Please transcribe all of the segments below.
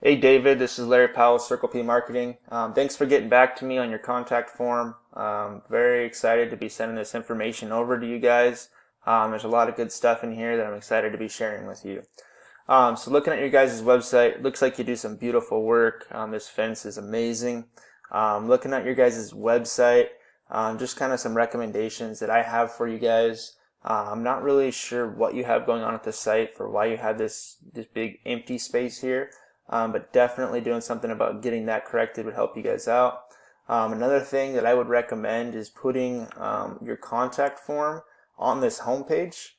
Hey David, this is Larry Powell, Circle P Marketing. Thanks for getting back to me on your contact form. Very excited to be sending this information over to you guys. There's a lot of good stuff in here that I'm excited to be sharing with you. So looking at your guys' website, it looks like you do some beautiful work. This fence is amazing. Looking at your guys' website, just kind of some recommendations that I have for you guys. I'm not really sure what you have going on at the site for why you have this big empty space here. But definitely doing something about getting that corrected would help you guys out. Another thing that I would recommend is putting your contact form on this homepage,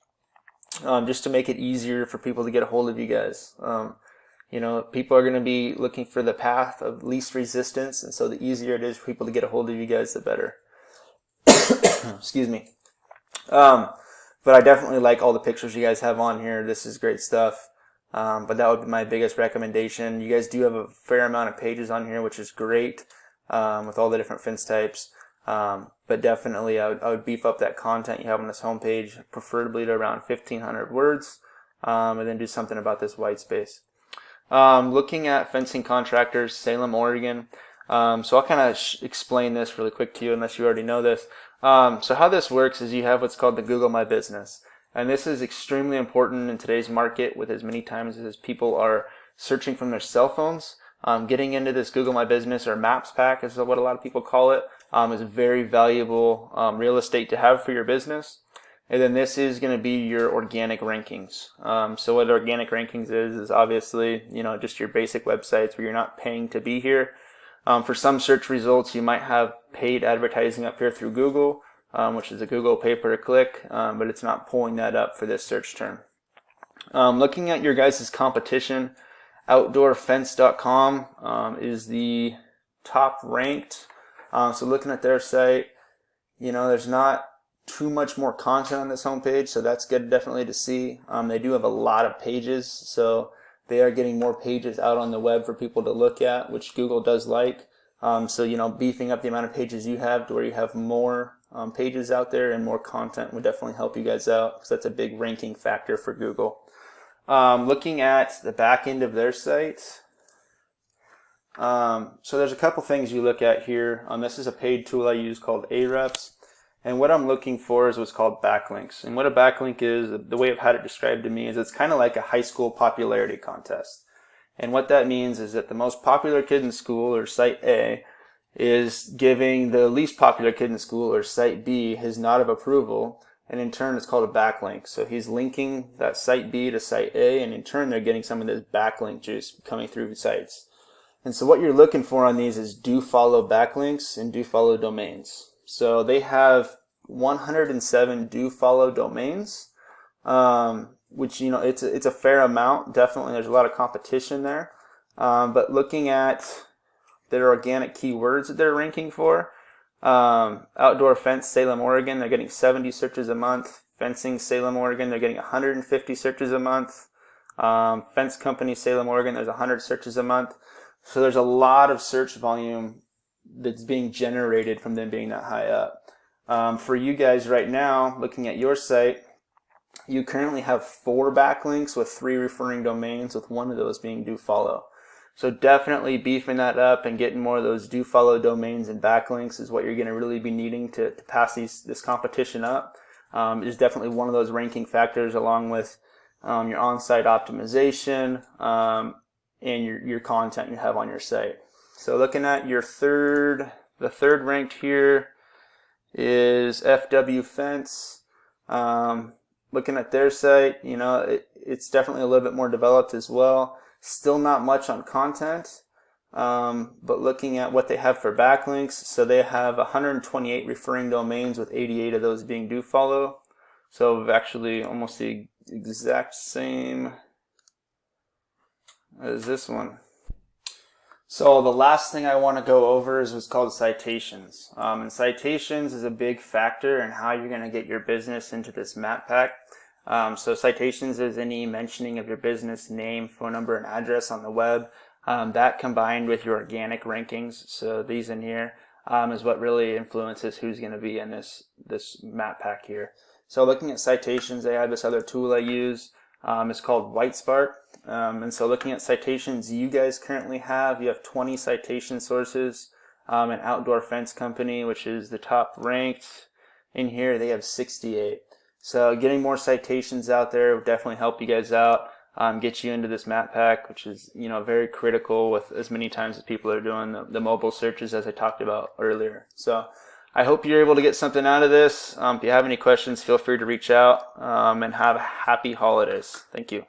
just to make it easier for people to get a hold of you guys. People are going to be looking for the path of least resistance, and so the easier it is for people to get a hold of you guys, the better. Excuse me. But I definitely like all the pictures you guys have on here. This is great stuff. But that would be my biggest recommendation. You guys do have a fair amount of pages on here, which is great, with all the different fence types. But definitely I would beef up that content you have on this homepage, preferably to around 1,500 words, and then do something about this white space. Looking at fencing contractors, Salem, Oregon. So I'll kind of explain this really quick to you unless you already know this. So how this works is you have what's called the Google My Business. And this is extremely important in today's market, with as many times as people are searching from their cell phones. Getting into this Google My Business, or Maps pack is what a lot of people call it, is very valuable real estate to have for your business. And then this is going to be your organic rankings. So what organic rankings is obviously, just your basic websites where you're not paying to be here. For some search results, you might have paid advertising up here through Google, which is a Google pay-per-click, but it's not pulling that up for this search term. Looking at your guys' competition, outdoorfence.com is the top ranked. So looking at their site, there's not too much more content on this homepage, so that's good definitely to see. They do have a lot of pages, so they are getting more pages out on the web for people to look at, which Google does like. So beefing up the amount of pages you have to where you have more pages out there and more content would definitely help you guys out, because that's a big ranking factor for Google. Looking at the back end of their site, so there's a couple things you look at here. This is a paid tool I use called Ahrefs, and what I'm looking for is what's called backlinks. And what a backlink is, the way I've had it described to me, is it's kind of like a high school popularity contest. And what that means is that the most popular kid in school, or site A, is giving the least popular kid in school, or site B, his nod of approval, and in turn it's called a backlink. So he's linking that site B to site A, and in turn they're getting some of this backlink juice coming through sites. And so what you're looking for on these is do follow backlinks and do follow domains. So they have 107 do follow domains, which it's a fair amount. Definitely there's a lot of competition there, but looking at their organic keywords that they're ranking for, outdoor fence Salem, Oregon, they're getting 70 searches a month. Fencing Salem, Oregon, they're getting 150 searches a month. Fence company Salem, Oregon, there's 100 searches a month. So there's a lot of search volume that's being generated from them being that high up. For you guys right now, looking at your site, you currently have 4 backlinks with 3 referring domains, with one of those being do follow. So definitely beefing that up and getting more of those do follow domains and backlinks is what you're going to really be needing to pass this competition up. Is definitely one of those ranking factors, along with your on-site optimization and your content you have on your site. So looking at your the third ranked here is FW Fence. Looking at their site, it's definitely a little bit more developed as well. Still not much on content, but looking at what they have for backlinks, so they have 128 referring domains, with 88 of those being do follow. So actually almost the exact same as this one. So the last thing I want to go over is what's called citations. And citations is a big factor in how you're going to get your business into this map pack. So citations is any mentioning of your business name, phone number, and address on the web. That combined with your organic rankings, so these in here, is what really influences who's going to be in this map pack here. So looking at citations, I have this other tool I use. It's called WhiteSpark, And so looking at citations you guys currently have, you have 20 citation sources. An outdoor fence company, which is the top ranked in here, they have 68. So getting more citations out there will definitely help you guys out, get you into this map pack, which is very critical with as many times as people are doing the mobile searches as I talked about earlier. So I hope you're able to get something out of this. If you have any questions, feel free to reach out, and have happy holidays. Thank you.